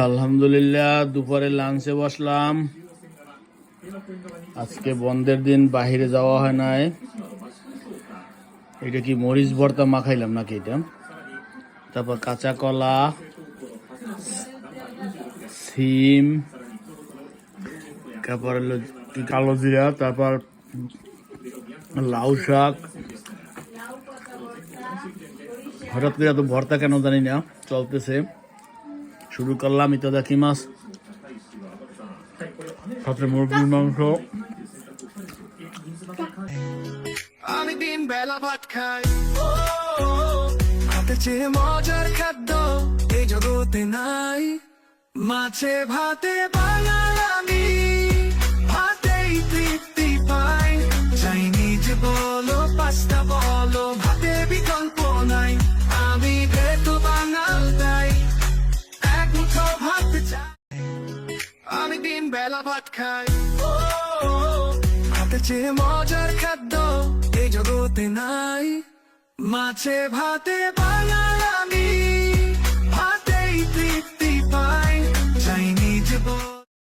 আলহামদুলিল্লাহ, দুপুরে লাঞ্চে বসলাম। আজকে বন্ধের দিন, বাহিরে যাওয়া হয় নাই। এটা কি মরিচ ভর্তা মাখাইলাম নাকি এটা? তারপর কাঁচা কলা, সিম, তারপর হলো কালো জিরা, তারপর লাউ শাক। হঠাৎ করে এত ভর্তা কেন জানি না, চলতেছে। শুরু করলাম ইত্যাদি মাছ, সাথে মুরগির মাংস। আমি দিন বেলা ভাত খাই, হাতে চেয়ে মজার খাদ্য এই জগতে নাই। মাছে ভাতে বাঙাল আমি, ভাতেই তৃপ্তি পাই। চাইনিজ বলো, পাস্তা বলো, ভাতে বিকল্প নাই। আমি ভেতো বাঙাল তাই এক মুঠো ভাত চাই। আমি দিন বেলা ভাত খাই, হাতে চেয়ে মজার খাদ্য এই জগতে নাই। মাছে ভাতে বাঙাল